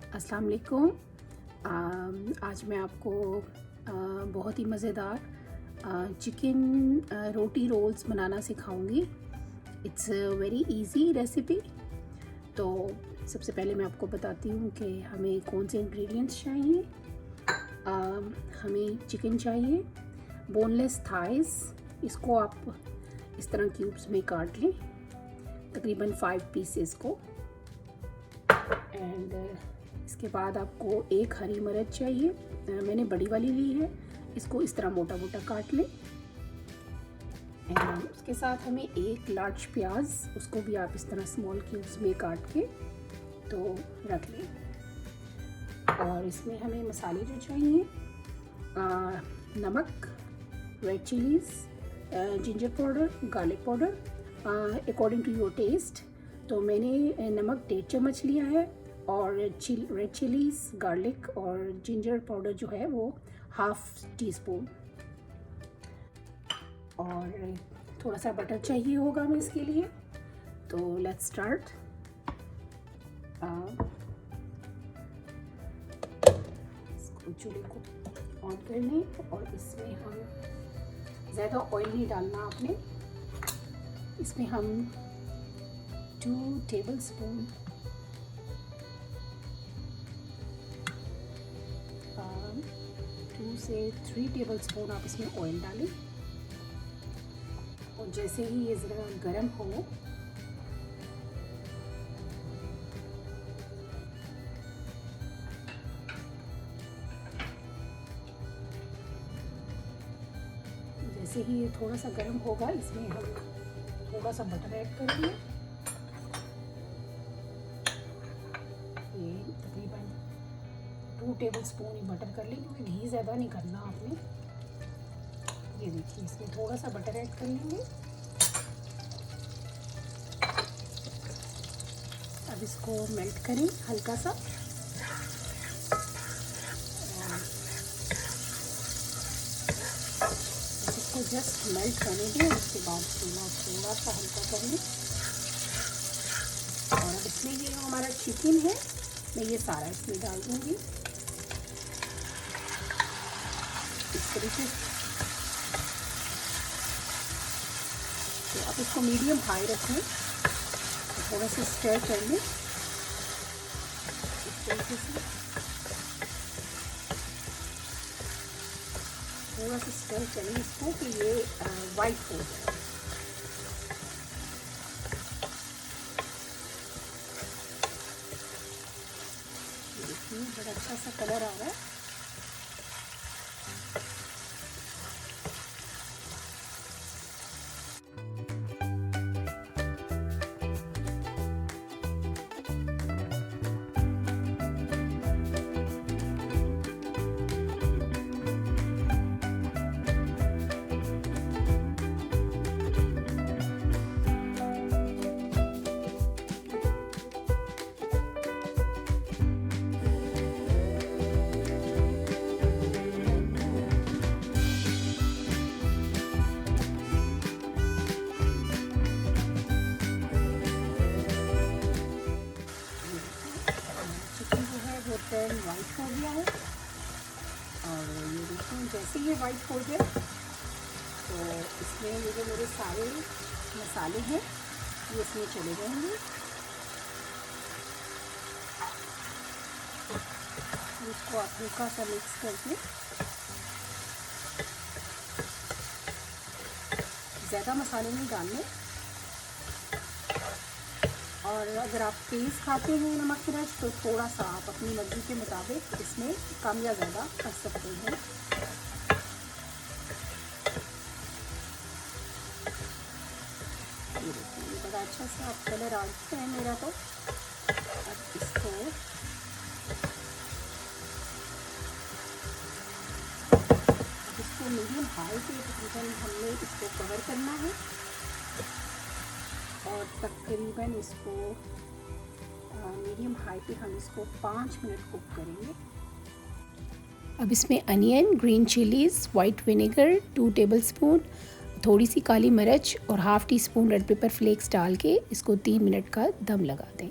अस्सलाम वालेकुम। आज मैं आपको बहुत ही मज़ेदार चिकन रोटी रोल्स बनाना सिखाऊंगी। It's very easy recipe. तो सबसे पहले मैं आपको बताती हूँ कि हमें कौन से इंग्रेडिएंट्स चाहिए। हमें चिकन चाहिए, बोनलेस थाइस। इसको आप इस तरह क्यूब्स में काट लें, तकरीबन 5 पीसेस को। एंड इसके बाद आपको एक हरी मिर्च चाहिए, मैंने बड़ी वाली ली है। इसको इस तरह मोटा मोटा काट लें। एंड उसके साथ हमें एक लार्ज प्याज, उसको भी आप इस तरह स्मॉल क्यूब्स में काट के तो रख लें। और इसमें हमें मसाले जो चाहिए, नमक, red chillies, ginger powder, garlic powder according to your taste. तो मैंने नमक 1.5 चम्मच लिया है और रेड चिलीज़, गार्लिक और जिंजर पाउडर जो है वो 1/2 टीस्पून। और थोड़ा सा बटर चाहिए होगा हमें इसके लिए। तो लेट्स स्टार्ट। इसको चूल्हे को ऑन कर लें और इसमें हम ज़्यादा ऑयल नहीं डालना आपने। इसमें हम 2 टेबलस्पून 2 से 3 टेबलस्पून आप इसमें ऑयल डालें। और जैसे ही ये ज़रा गर्म हो, जैसे ही ये थोड़ा सा गर्म होगा, इसमें हम थोड़ा सा बटर ऐड करेंगे। ये तकरीबन 2 टेबलस्पून ही बटर कर लेंगे, क्योंकि घी ज़्यादा नहीं करना आपने। ये देखिए, इसमें थोड़ा सा बटर ऐड कर लेंगे। अब इसको मेल्ट करें हल्का सा। इसको जस्ट मेल्ट होने दें। उसके बाद थोड़ा सा हल्का कर लें। और अब इसमें ये जो हमारा चिकन है, मैं ये सारा इसमें डाल दूँगी इस तरीके से। तो आप इसको मीडियम हाई रखें, तो थोड़ा सा स्टर कर लें इस तरीके से। थोड़ा सा स्टर करें इसको कि ये वाइट हो जाए। देखिए, बड़ा अच्छा सा कलर आ रहा है। टर्न वाइट हो गया है। और ये देखिए, जैसे ये वाइट हो जाए तो इसमें ये जो मेरे सारे मसाले हैं ये इसमें चले जाएंगे। इसको आप हल्का सा मिक्स करके, ज़्यादा मसाले नहीं डालने। और अगर आप तेज़ खाते हैं नमक मिर्च, तो थोड़ा सा आप अपनी मर्ज़ी के मुताबिक इसमें कम या ज़्यादा कर सकते हैं। ये देखिए, बड़ा अच्छा सा कलर आ गया है मेरा। तो अब इसको मीडियम हाई पे तकरीबन हमने इसको कवर करना है। और तकरीबन इसको मीडियम हाई पे हम इसको 5 मिनट कुक करेंगे। अब इसमें onion, green chillies, white vinegar 2 tablespoon, थोड़ी सी काली मिर्च और 1/2 टीस्पून रेड पेपर फ्लेक्स डाल के इसको 3 मिनट का दम लगा दें।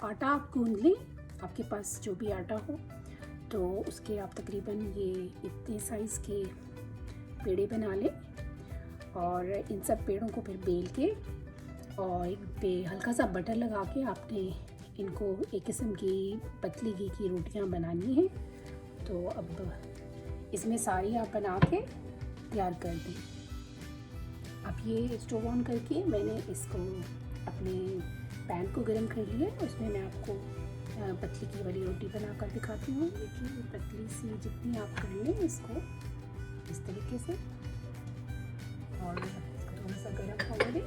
आटा आप गूंद लें, आपके पास जो भी आटा हो, तो उसके आप तकरीबन ये इतने साइज़ के पेड़े बना लें और इन सब पेड़ों को फिर बेल के और इन पे हल्का सा बटर लगा के आपने इनको एक किस्म की पतली घी की रोटियां बनानी है। तो अब इसमें सारी आप बना के तैयार कर दें। अब ये स्टोव ऑन करके मैंने इसको अपने पैन को गर्म कर लिया, उसमें मैं आपको पतली की वाली रोटी बनाकर दिखाती हूँ। देखिए पतली सी जितनी आप कर लें इसको इस तरीके से, और इसको थोड़ा सा गर्म होने दें।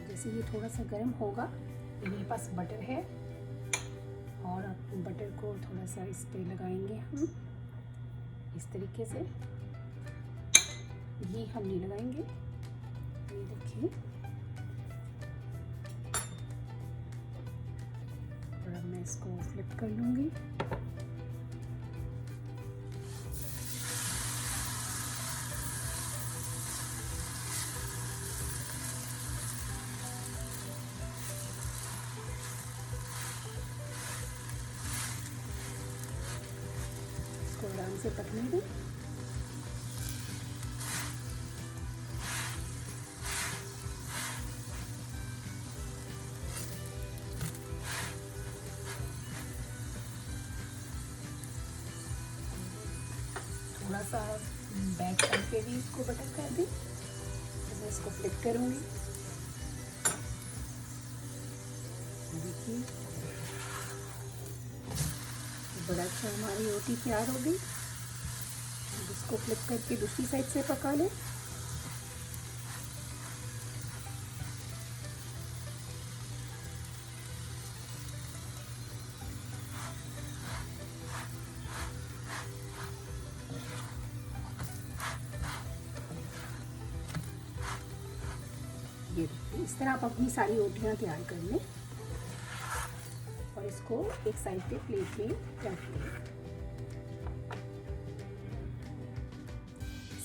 जैसे ये थोड़ा सा गर्म होगा, मेरे पास बटर है और बटर को थोड़ा सा इस पे लगाएंगे हम इस तरीके से। घी हम नहीं लगाएंगे, ये देखिए। और अब मैं इसको फ्लिप कर लूँगी। इसको आराम से पकने दें। थोड़ा सा बैक साइड पे भी इसको बटर कर दें। तो मैं इसको फ्लिप करूँगी। देखिए बड़ा अच्छा हमारी रोटी तैयार हो गई। इसको फ्लिप करके दूसरी साइड से पका लें। ये इस तरह आप अपनी सारी रोटियां तैयार कर लें और इसको एक साइड पे प्लेट में रख दें।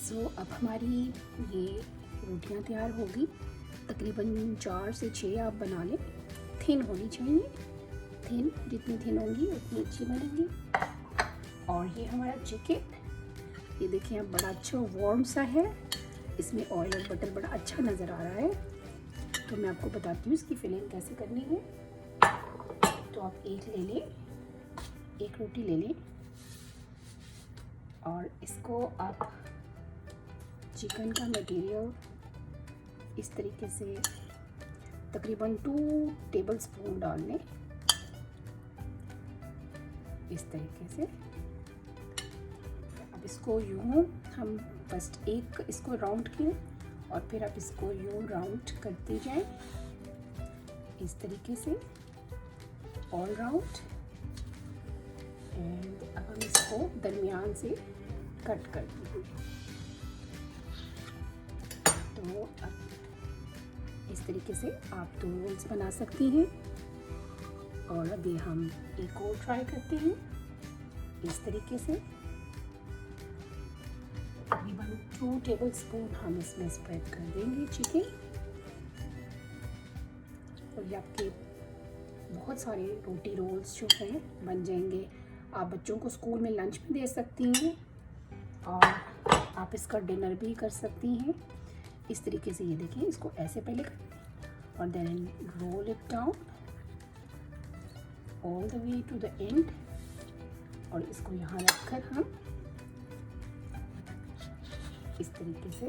सो अब हमारी ये रोटियां तैयार होगी। तकरीबन 4 से 6 आप बना लें। थिन होनी चाहिए, थिन जितनी थिन होंगी उतनी अच्छी बनेगी। और ये हमारा चिकन, ये देखिए अब बड़ा अच्छा वार्म सा है, इसमें ऑयल और बटर बड़ा अच्छा नज़र आ रहा है। तो मैं आपको बताती हूँ इसकी फिलिंग कैसे करनी है। तो आप एक ले लें, एक रोटी ले लें और इसको आप चिकन का मटेरियल इस तरीके से तकरीबन 2 टेबलस्पून डाल लें इस तरीके से। अब इसको यूँ हम फर्स्ट एक इसको राउंड किए और फिर आप इसको यूँ राउंड करते जाएं इस तरीके से ऑल राउंड। एंड अब हम इसको दरमियान से कट कर देंगे। तो अब इस तरीके से आप 2 रोल्स बना सकती हैं। और अभी हम एक और ट्राई करते हैं इस तरीके से। तकरीबन 2 टेबलस्पून हम इसमें स्प्रेड कर देंगे चिकन। और ये आपके बहुत सारे रोटी रोल्स जो हैं बन जाएंगे। आप बच्चों को स्कूल में लंच में दे सकती हैं और आप इसका डिनर भी कर सकती हैं इस तरीके से। ये देखिए इसको ऐसे पहले और then roll it down all the way to the end. और इसको यहाँ रखकर हम इस तरीके से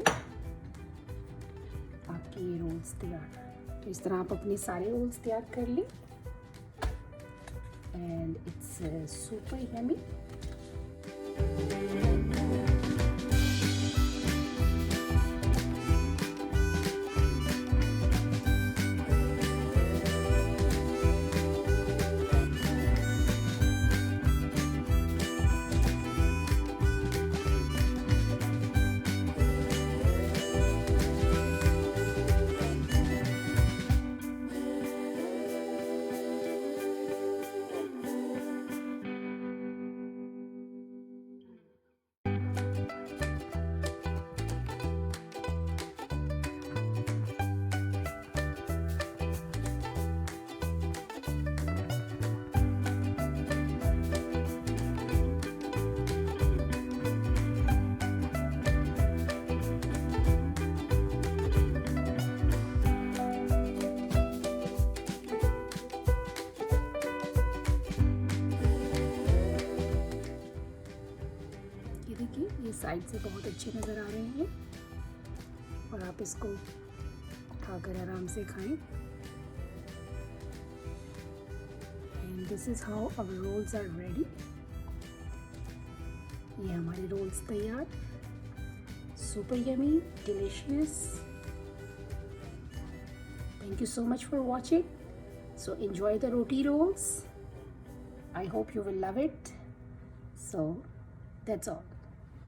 आपके ये रोल्स तैयार। तो इस तरह आप अपने सारे रोल्स तैयार कर लें। And it's super yummy. Side से बहुत अच्छे नज़र आ रहे हैं और आप इसको उठाकर आराम से खाएं। And this is how our rolls are ready. ये हमारे रोल्स तैयार, super yummy, delicious. Thank you so much for watching. So enjoy the roti rolls. I hope you will love it. So that's all.